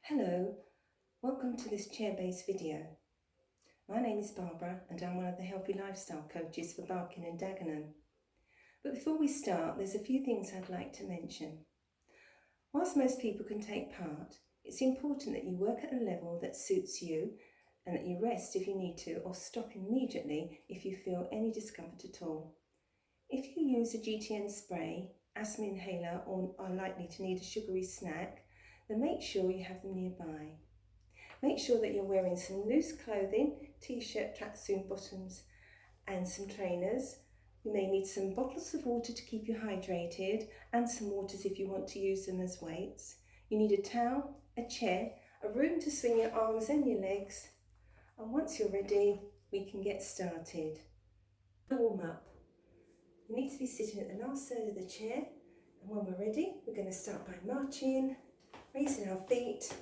Hello, welcome to this chair-based video. My name is Barbara and I'm one of the healthy lifestyle coaches for Barking and Dagenham. But before we start, there's a few things I'd like to mention. Whilst most people can take part, it's important that you work at a level that suits you and that you rest if you need to or stop immediately if you feel any discomfort at all. If you use a GTN spray, asthma inhaler or are likely to need a sugary snack, then make sure you have them nearby. Make sure that you're wearing some loose clothing, t-shirt, tracksuit bottoms and some trainers. You may need some bottles of water to keep you hydrated and some waters if you want to use them as weights. You need a towel, a chair, a room to swing your arms and your legs. And once you're ready, we can get started. Warm up. You need to be sitting at the last third of the chair. And when we're ready, we're going to start by marching, raising our feet,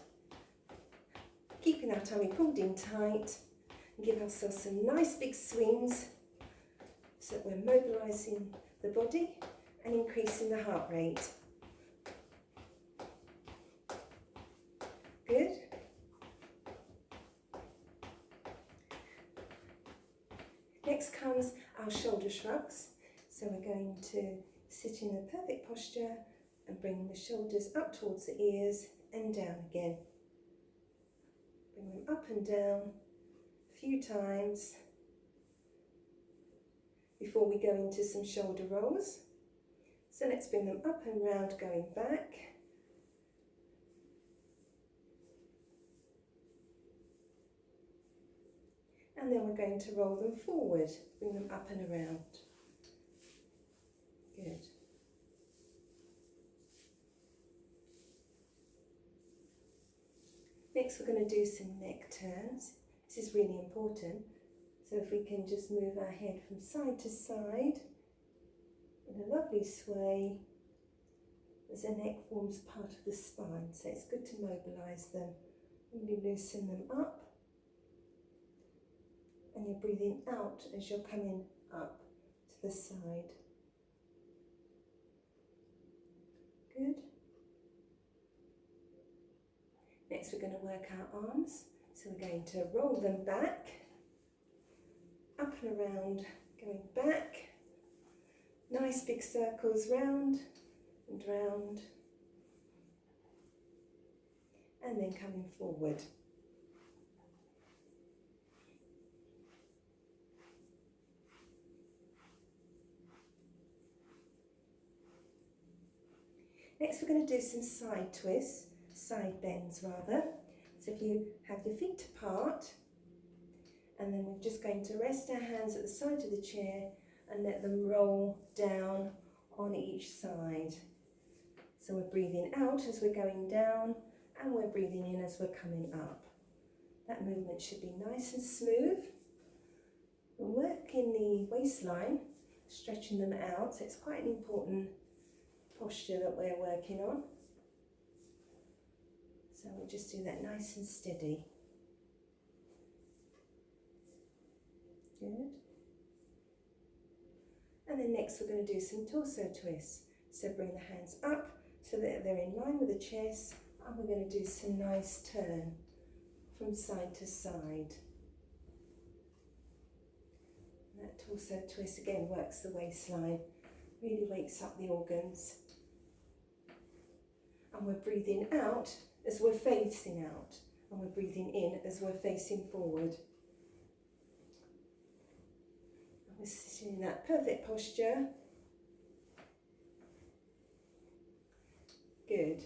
keeping our tummy pulled in tight, and give ourselves some nice big swings so that we're mobilising the body and increasing the heart rate. Good. Next comes our shoulder shrugs. So we're going to sit in a perfect posture and bring the shoulders up towards the ears and down again. Bring them up and down a few times before we go into some shoulder rolls. So let's bring them up and round, going back. And then we're going to roll them forward, bring them up and around. Good. Next, we're going to do some neck turns. This is really important. So if we can just move our head from side to side in a lovely sway, as the neck forms part of the spine. So it's good to mobilise them. Really loosen them up. And you're breathing out as you're coming up to the side. Good. Next we're going to work our arms. So we're going to roll them back, up and around, going back. Nice big circles round and round. And then coming forward. Next we're going to do some side twists, side bends rather. So if you have your feet apart, and then we're just going to rest our hands at the side of the chair and let them roll down on each side. So we're breathing out as we're going down and we're breathing in as we're coming up. That movement should be nice and smooth. We're working the waistline, stretching them out, so it's quite an important posture that we're working on. So we'll just do that nice and steady. Good. And then next we're going to do some torso twists. So bring the hands up so that they're in line with the chest, and we're going to do some nice turn from side to side. And that torso twist again works the waistline, really wakes up the organs. And we're breathing out as we're facing out, and we're breathing in as we're facing forward. And we're sitting in that perfect posture. Good.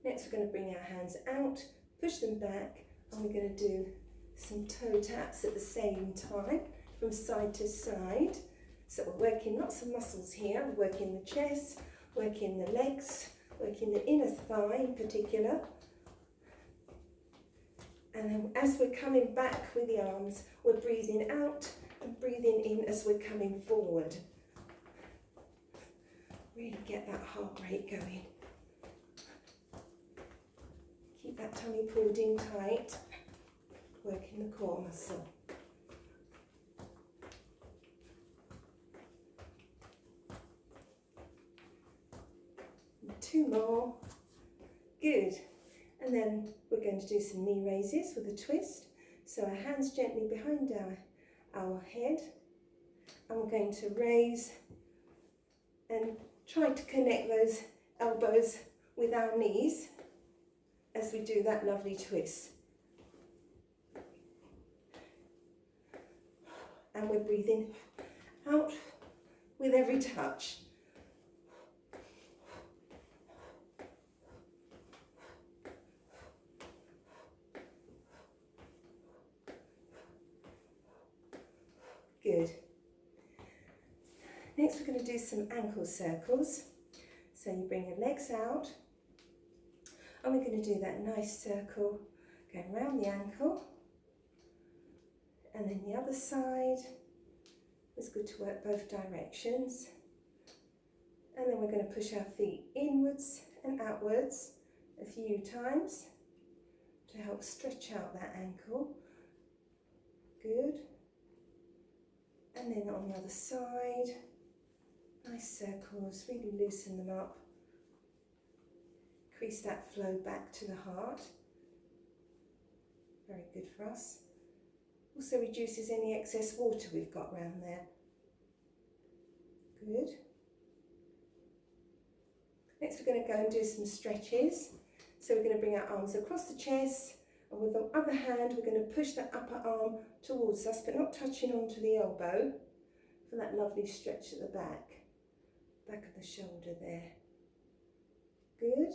Next we're going to bring our hands out, push them back, and we're going to do some toe taps at the same time from side to side. So we're working lots of muscles here. We're working the chest, working the legs, working the inner thigh in particular. And then as we're coming back with the arms, we're breathing out and breathing in as we're coming forward. Really get that heart rate going. Keep that tummy pulled in tight, working the core muscle. 2 more. Good. And then we're going to do some knee raises with a twist. So our hands gently behind our head. And we're going to raise and try to connect those elbows with our knees as we do that lovely twist. And we're breathing out with every touch. Good. Next we're going to do some ankle circles. So you bring your legs out and we're going to do that nice circle going around the ankle, and then the other side. It's good to work both directions. And then we're going to push our feet inwards and outwards a few times to help stretch out that ankle. Good. And then on the other side, nice circles, really loosen them up. Increase that flow back to the heart. Very good for us. Also reduces any excess water we've got around there. Good. Next we're going to go and do some stretches. So we're going to bring our arms across the chest, and with the other hand we're going to push that upper arm towards us but not touching onto the elbow for that lovely stretch at the back of the shoulder there. Good.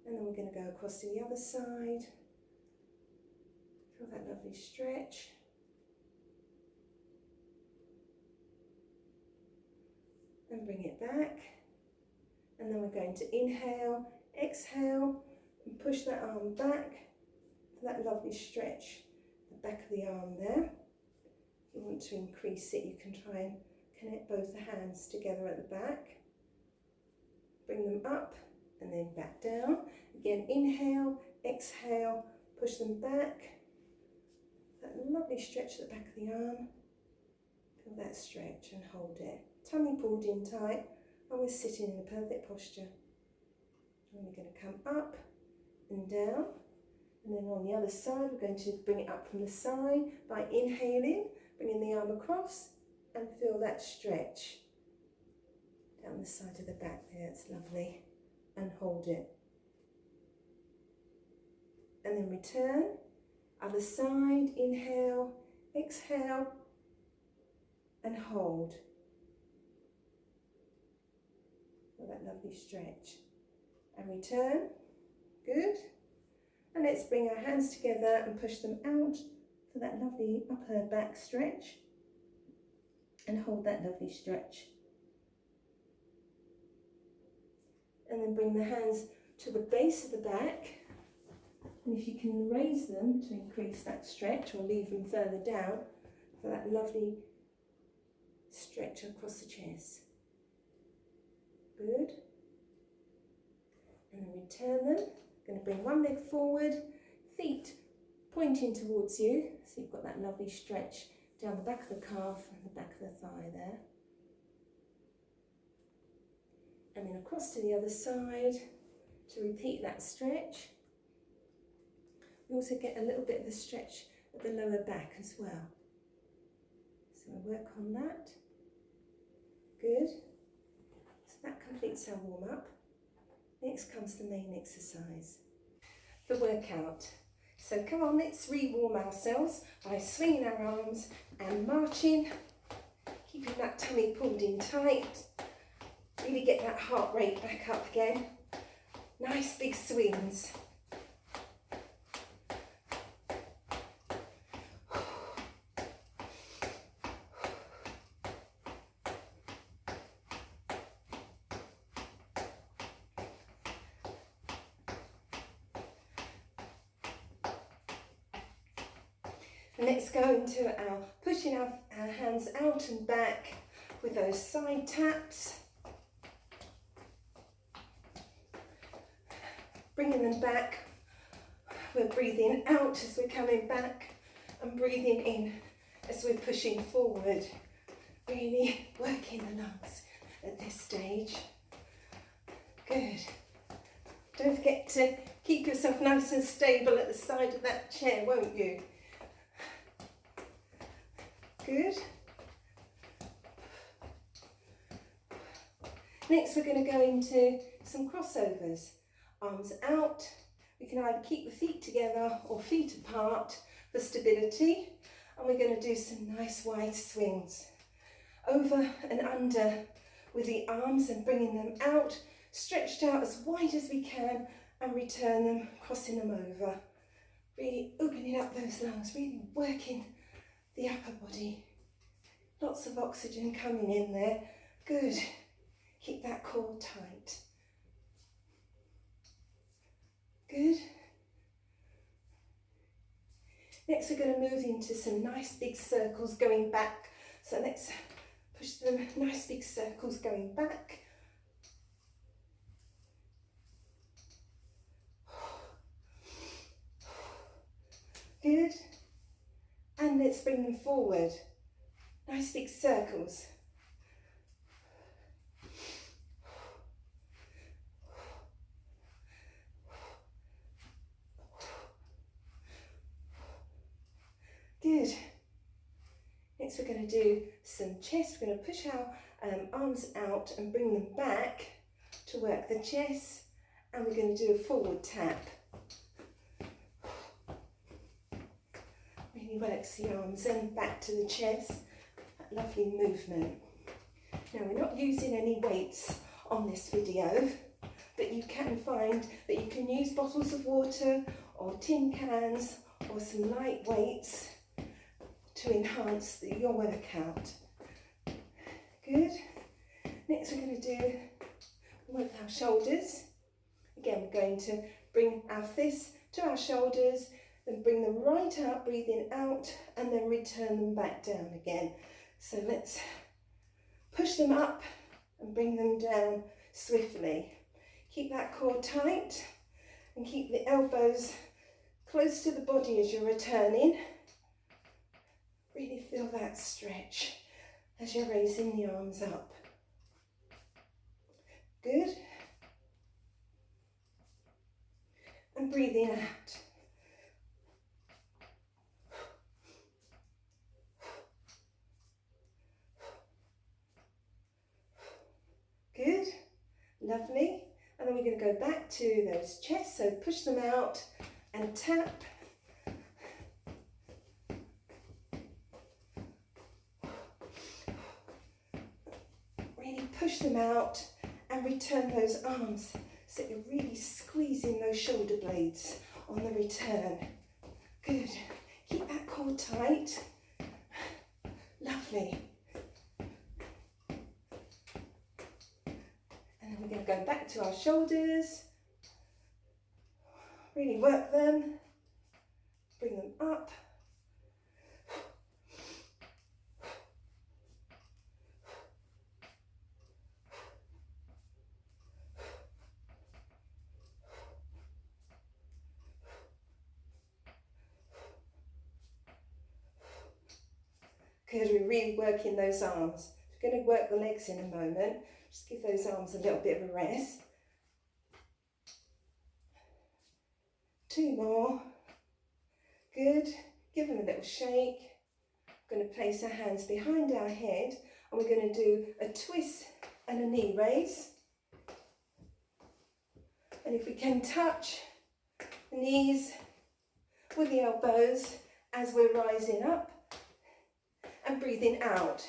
And then we're going to go across to the other side. Feel that lovely stretch. And bring it back. And then we're going to inhale, exhale, and push that arm back for that lovely stretch, the back of the arm there. If you want to increase it, you can try and connect both the hands together at the back. Bring them up and then back down. Again, inhale, exhale, push them back. That lovely stretch at the back of the arm. Feel that stretch and hold it. Tummy pulled in tight, and we're sitting in a perfect posture. And we're going to come up and down. And then on the other side, we're going to bring it up from the side by inhaling, bringing the arm across, and feel that stretch down the side of the back there. It's lovely. And hold it. And then return. Other side, inhale, exhale, and hold. Feel that lovely stretch. And return. Good. And let's bring our hands together and push them out for that lovely upper back stretch. And hold that lovely stretch. And then bring the hands to the base of the back. And if you can raise them to increase that stretch or leave them further down for that lovely stretch across the chest. Good. And then return them. Going to bring one leg forward, feet pointing towards you. So you've got that lovely stretch down the back of the calf and the back of the thigh there. And then across to the other side to repeat that stretch. We also get a little bit of a stretch at the lower back as well. So we'll work on that. Good. So that completes our warm up. Next comes the main exercise, the workout. So come on, let's re-warm ourselves by swinging our arms and marching, keeping that tummy pulled in tight. Really get that heart rate back up again. Nice big swings. And let's go into our pushing our hands out and back with those side taps. Bringing them back. We're breathing out as we're coming back and breathing in as we're pushing forward. Really working the lungs at this stage. Good. Don't forget to keep yourself nice and stable at the side of that chair, won't you? Good. Next we're going to go into some crossovers. Arms out. We can either keep the feet together or feet apart for stability. And we're going to do some nice wide swings. Over and under with the arms and bringing them out, stretched out as wide as we can, and return them, crossing them over. Really opening up those lungs, really working the upper body. Lots of oxygen coming in there. Good. Keep that core tight. Good. Next we're going to move into some nice big circles going back. So let's push them, nice big circles going back. Good. And let's bring them forward. Nice big circles. Good. Next we're going to do some chest. We're going to push our arms out and bring them back to work the chest. And we're going to do a forward tap. Really works the arms and back to the chest. That lovely movement. Now we're not using any weights on this video, but you can find that you can use bottles of water or tin cans or some light weights to enhance your workout. Good. Next we're going to do work our shoulders. Again, we're going to bring our fists to our shoulders and bring them right out, breathing out, and then return them back down again. So let's push them up and bring them down swiftly. Keep that core tight and keep the elbows close to the body as you're returning. Really feel that stretch as you're raising the arms up. Good. And breathing out. Good. Lovely. And then we're going to go back to those chests. So push them out and tap. Push them out and return those arms so you're really squeezing those shoulder blades on the return. Good. Keep that core tight. Lovely. And then we're going to go back to our shoulders. Really work them. Bring them up. Good, we're really working those arms. We're going to work the legs in a moment. Just give those arms a little bit of a rest. 2 more. Good. Give them a little shake. We're going to place our hands behind our head and we're going to do a twist and a knee raise. And if we can touch the knees with the elbows as we're rising up. And breathing out.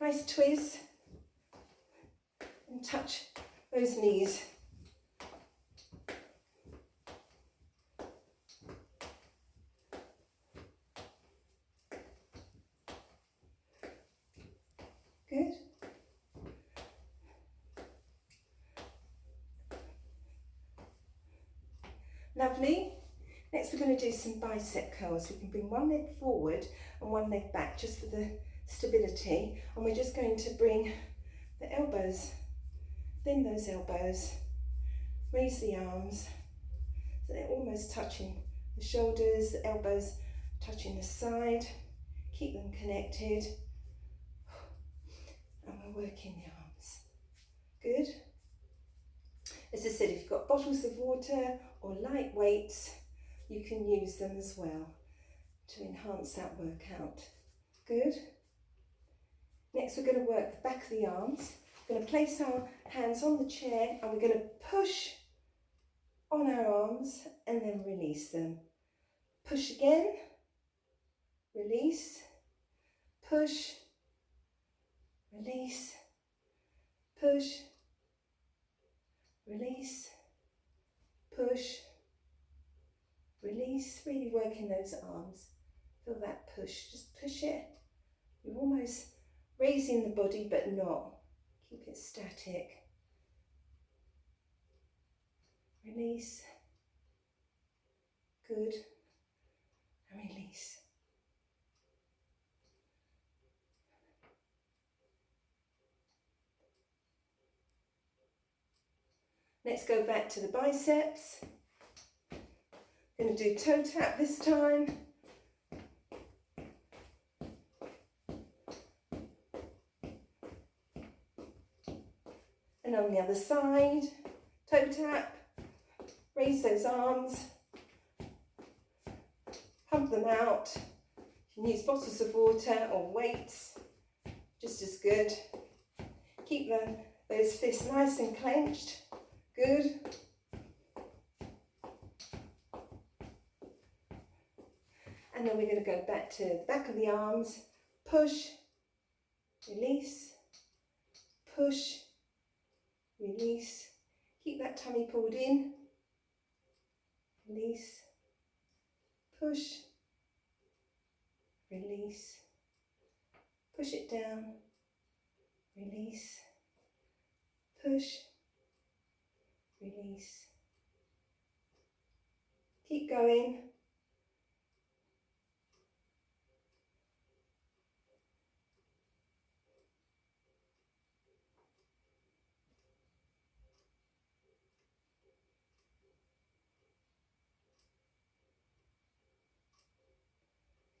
Nice twist and touch those knees. Good. Lovely. Next we're going to do some bicep curls. We can bring one leg forward and one leg back just for the stability. And we're just going to bring the elbows, bend those elbows, raise the arms so they're almost touching the shoulders, the elbows touching the side. Keep them connected. And we're working the arms. Good. As I said, if you've got bottles of water or light weights, you can use them as well to enhance that workout. Good. Next we're going to work the back of the arms. We're going to place our hands on the chair and we're going to push on our arms and then release them. Push again, release, push, release, push, release, push, release. Really working those arms. Feel that push, just push it. You're almost raising the body but not. Keep it static. Release. Good. And release. Let's go back to the biceps. Going to do toe tap this time. And on the other side, toe tap, raise those arms, pump them out. You can use bottles of water or weights, just as good. Keep those fists nice and clenched, good. And then we're going to go back to the back of the arms, push, release, push, release. Keep that tummy pulled in, release, push, release, push it down, release, push, release. Keep going.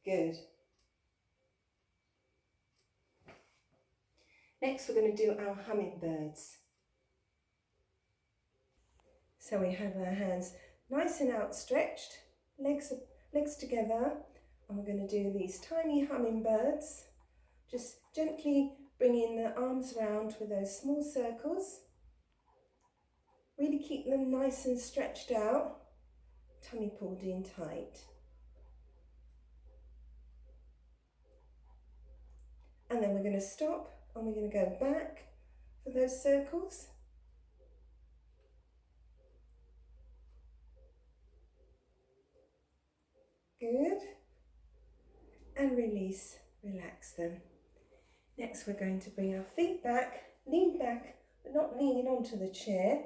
Good. Next we're going to do our hummingbirds. So we have our hands nice and outstretched, legs together, and we're going to do these tiny hummingbirds. Just gently bringing the arms round with those small circles. Really keep them nice and stretched out, tummy pulled in tight. And then we're going to stop and we're going to go back for those circles. Good. And release, relax them. Next we're going to bring our feet back, lean back, but not leaning onto the chair.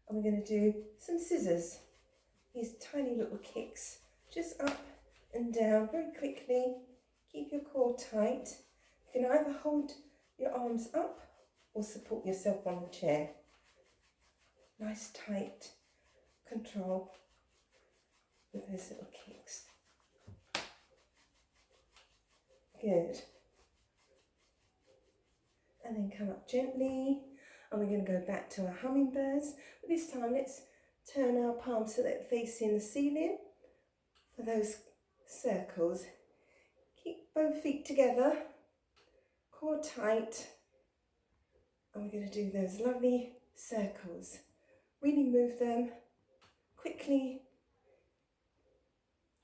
And we're going to do some scissors. These tiny little kicks, just up and down very quickly. Keep your core tight. You can either hold your arms up or support yourself on the chair. Nice tight control with those little kicks. Good. And then come up gently, and we're going to go back to our hummingbirds. But this time let's turn our palms so that they're facing the ceiling for those circles. Keep both feet together, core tight, and we're going to do those lovely circles. Really move them quickly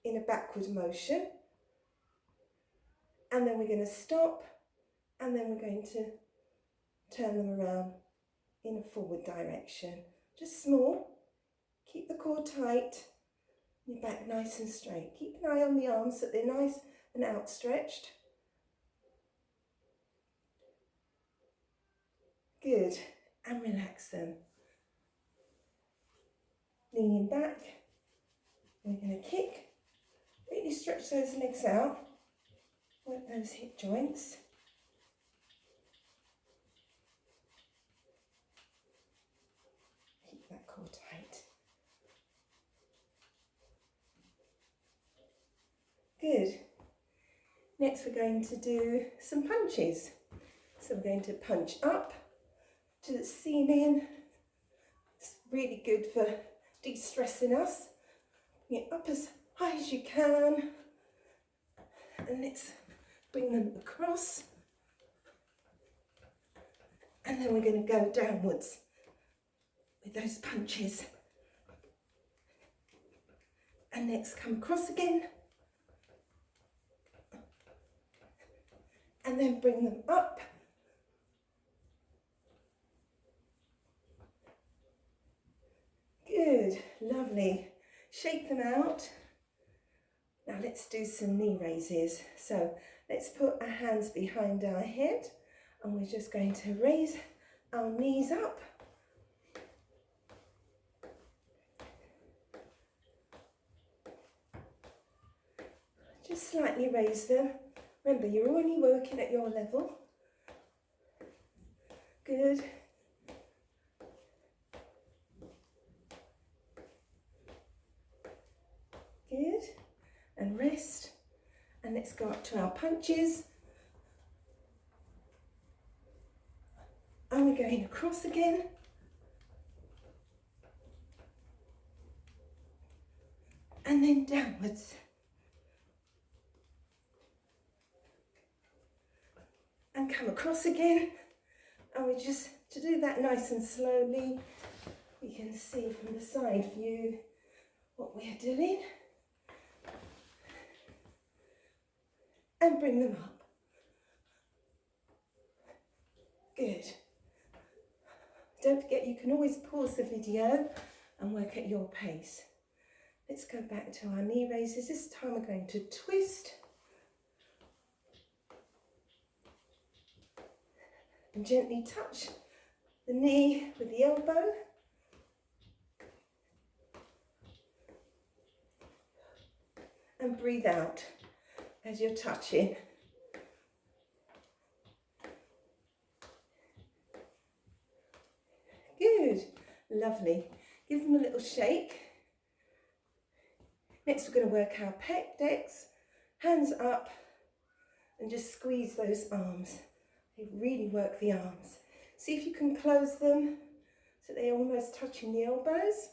in a backward motion, and then we're going to stop, and then we're going to turn them around in a forward direction. Just small. Keep the core tight, your back nice and straight. Keep an eye on the arms so that they're nice and outstretched. Good. And relax them. Leaning back. We're going to kick. Really stretch those legs out. Work those hip joints. Keep that core tight. Good. Next we're going to do some punches. So we're going to punch up to the ceiling really good for de-stressing us. Get up as high as you can, and let's bring them across, and then we're going to go downwards with those punches, and let's come across again, and then bring them up. Good, lovely. Shake them out. Now let's do some knee raises. So let's put our hands behind our head, and we're just going to raise our knees up. Just slightly raise them. Remember, you're only working at your level. Good. Good. And rest. And let's go up to our punches. And we're going across again. And then downwards. And come across again. And we just, to do that nice and slowly, we can see from the side view what we're doing. And bring them up. Good. Don't forget, you can always pause the video and work at your pace. Let's go back to our knee raises. This time we're going to twist. And gently touch the knee with the elbow. And breathe out as you're touching. Good, lovely. Give them a little shake. Next we're going to work our pec decks, hands up, and just squeeze those arms. They really work the arms. See if you can close them so they're almost touching the elbows.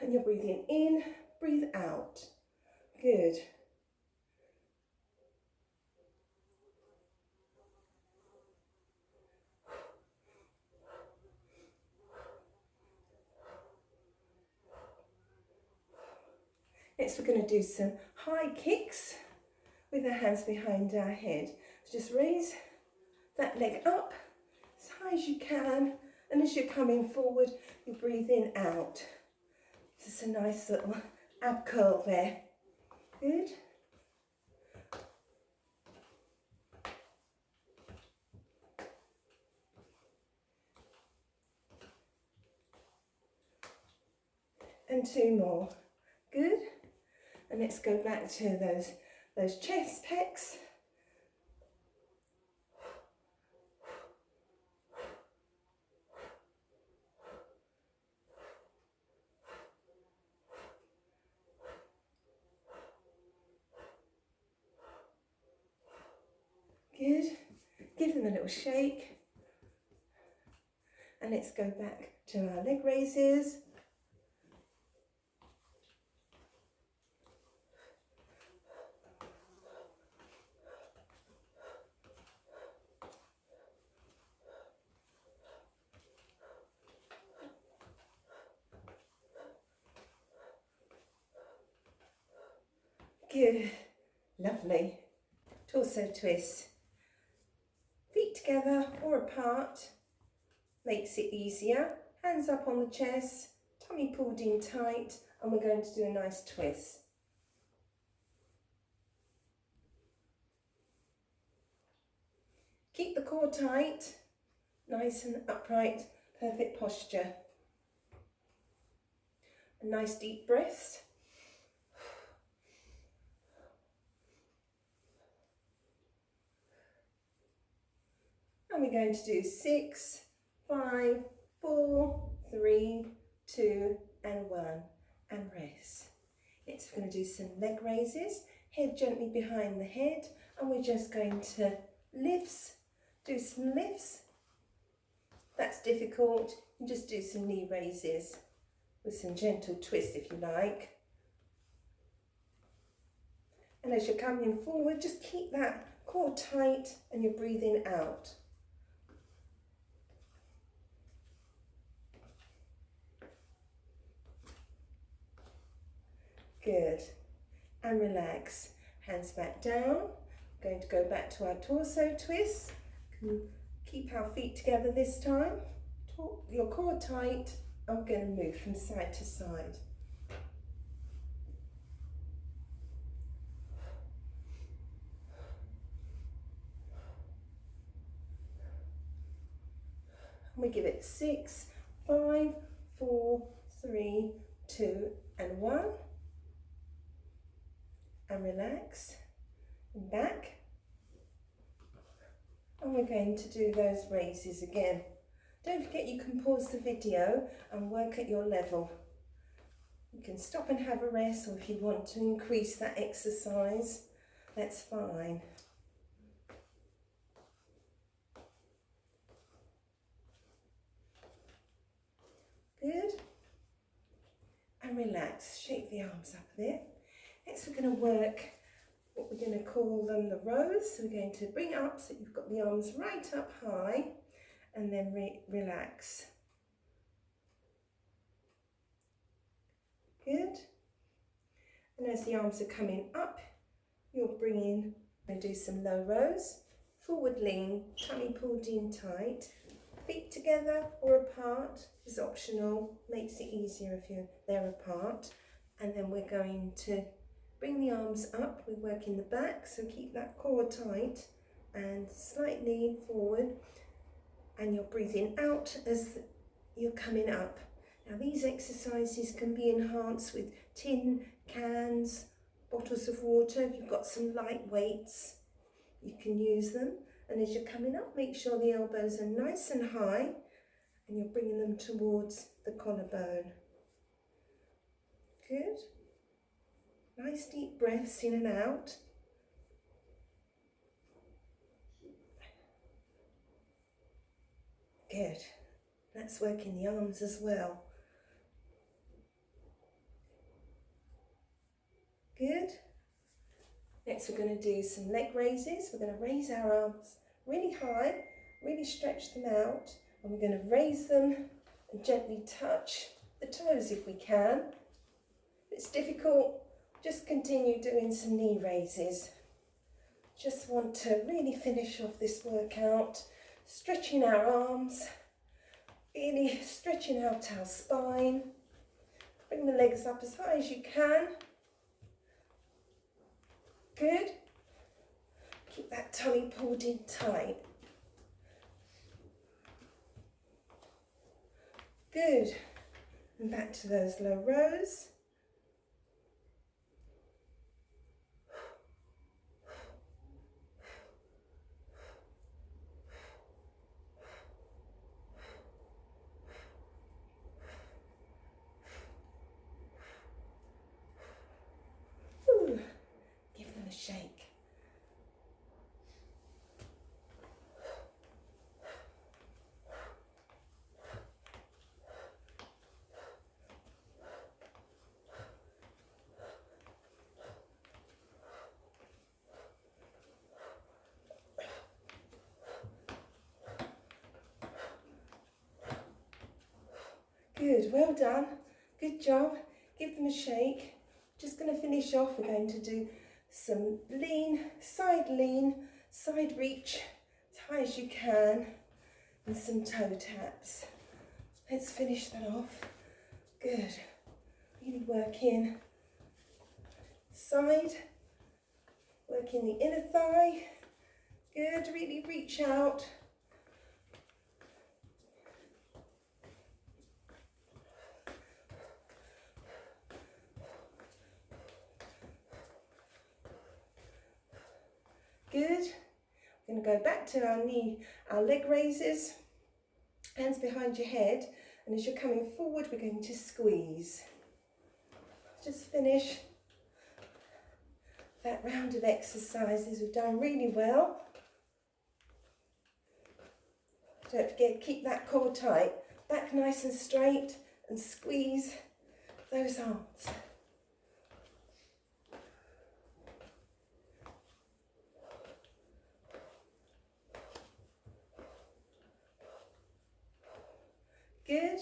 And you're breathing in, breathe out. Good. Next we're going to do some high kicks with our hands behind our head. So just raise that leg up as high as you can, and as you're coming forward, you're breathing out. Just a nice little ab curl there. Good. And two more. Good. And let's go back to those chest pecs. Good. Give them a little shake. And let's go back to our leg raises. Good. Lovely. Torso twist. Feet together or apart makes it easier. Hands up on the chest, tummy pulled in tight, and we're going to do a nice twist. Keep the core tight, nice and upright, perfect posture. A nice deep breath. And we're going to do 6, 5, 4, 3, 2, and 1, and rest. Next we're going to do some leg raises, head gently behind the head, and we're just going to do some lifts. If that's difficult, And just do some knee raises with some gentle twists if you like. And as you're coming forward, just keep that core tight and you're breathing out. Good. And relax. Hands back down. Going to go back to our torso twist. Keep our feet together this time. Your core tight. I'm going to move from side to side. We give it 6, 5, 4, 3, 2 and 1. And relax. And back. And we're going to do those raises again. Don't forget you can pause the video and work at your level. You can stop and have a rest, or if you want to increase that exercise, that's fine. Good. And relax, shake the arms up a bit. Next we're going to work what we're going to call them the rows. So we're going to bring up so you've got the arms right up high and then relax. Good. And as the arms are coming up, you'll bring in and do some low rows. Forward lean, tummy pulled in tight. Feet together or apart is optional, makes it easier if they're apart. And then we're going to bring the arms up, we work in the back, so keep that core tight and slightly forward, and you're breathing out as you're coming up. Now these exercises can be enhanced with tin cans, bottles of water. If you've got some light weights, you can use them. And as you're coming up, make sure the elbows are nice and high and you're bringing them towards the collarbone. Good. Nice deep breaths in and out. Good. Let's work in the arms as well. Good. Next we're going to do some leg raises. We're going to raise our arms really high, really stretch them out, and we're going to raise them and gently touch the toes if we can. If it's difficult, just continue doing some knee raises. Just want to really finish off this workout, stretching our arms, really stretching out our spine. Bring the legs up as high as you can. Good. Keep that tummy pulled in tight. Good. And back to those low rows. Ooh. Give them a shake. Good, well done. Good job. Give them a shake. Just going to finish off. We're going to do some lean, side reach, as high as you can, and some toe taps. Let's finish that off. Good. Really work in side, work in the inner thigh. Good, really reach out. Good. We're going to go back to our leg raises. Hands behind your head, and as you're coming forward, we're going to squeeze. Just finish that round of exercises. We've done really well. Don't forget, keep that core tight. Back nice and straight, and squeeze those arms. Good.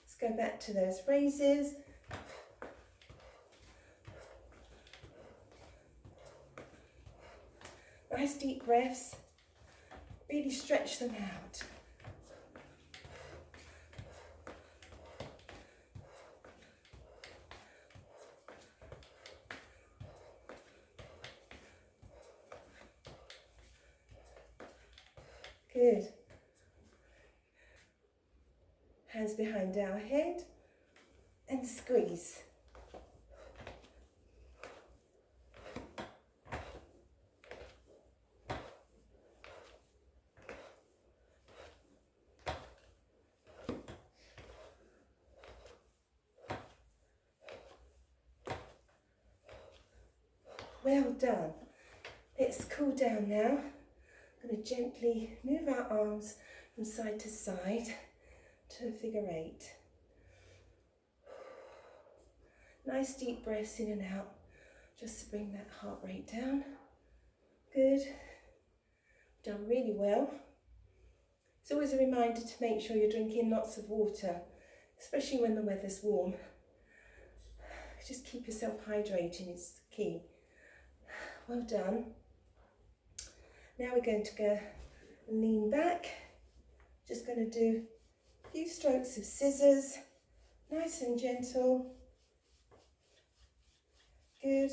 Let's go back to those raises. Nice deep breaths. Really stretch them out. Good. Hands behind our head and squeeze. Well done. Let's cool down now. I'm going to gently move our arms from side to side to a figure 8. Nice deep breaths in and out, just to bring that heart rate down. Good. Done really well. It's always a reminder to make sure you're drinking lots of water, especially when the weather's warm. Just keep yourself hydrating is the key. Well done. Now we're going to go and lean back. Just going to do a few strokes of scissors, nice and gentle. Good.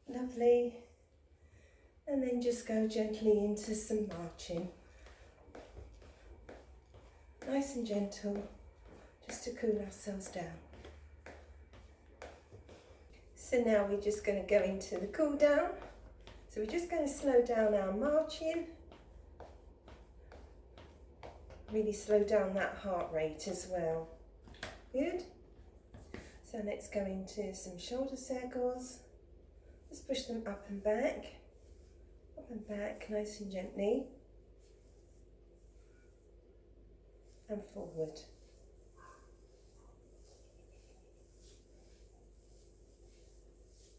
Lovely. And then just go gently into some marching. Nice and gentle, just to cool ourselves down. So now we're just going to go into the cool down. So we're just going to slow down our marching. Really slow down that heart rate as well. Good. So let's go into some shoulder circles. Just push them up and back, nice and gently, and forward.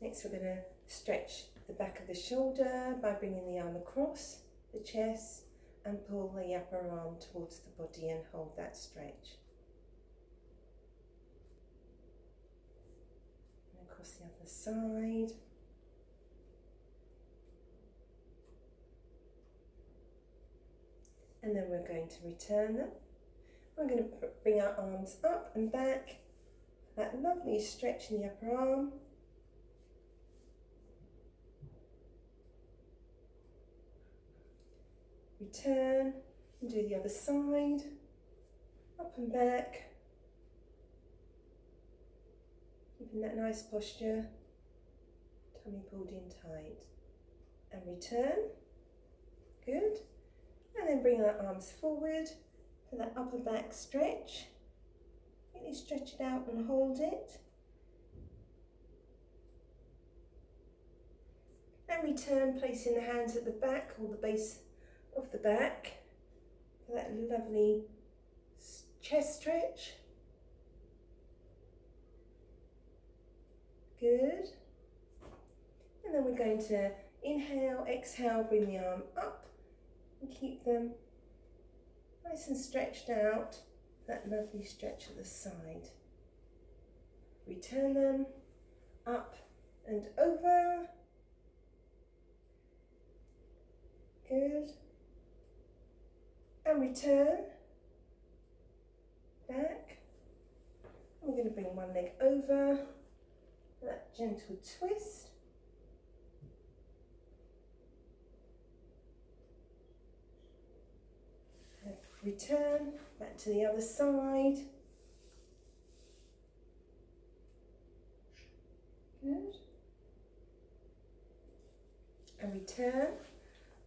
Next we're going to stretch the back of the shoulder by bringing the arm across the chest and pull the upper arm towards the body and hold that stretch. And across the other side. And then we're going to return them. We're going to bring our arms up and back. That lovely stretch in the upper arm. Return and do the other side. Up and back. Keeping that nice posture. Tummy pulled in tight. And return. Good. And then bring our arms forward for that upper back stretch. Really stretch it out and hold it. And return, placing the hands at the back or the base of the back for that lovely chest stretch. Good. And then we're going to inhale, exhale, bring the arm up and keep them nice and stretched out. That lovely stretch at the side. Return them up and over. Good. And return back. We're going to bring one leg over. That gentle twist. And return back to the other side. Good. And return.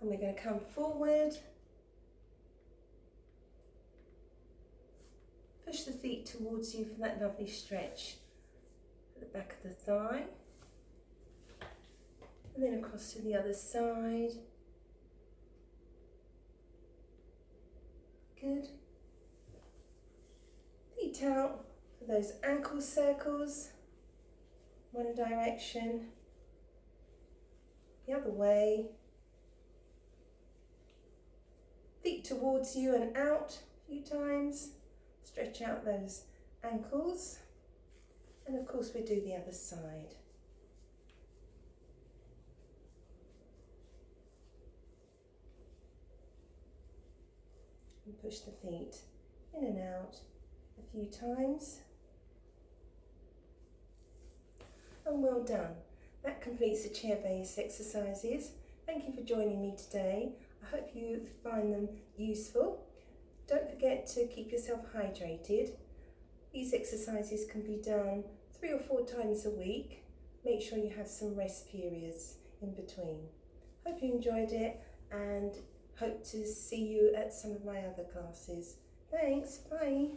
And we're going to come forward. Push the feet towards you for that lovely stretch at the back of the thigh. And then across to the other side. Good. Feet out for those ankle circles. One direction, the other way. Feet towards you and out a few times. Stretch out those ankles. And of course we do the other side. And push the feet in and out a few times. And well done. That completes the chair-based exercises. Thank you for joining me today. I hope you find them useful. Don't forget to keep yourself hydrated. These exercises can be done 3 or 4 times a week. Make sure you have some rest periods in between. Hope you enjoyed it and hope to see you at some of my other classes. Thanks, bye.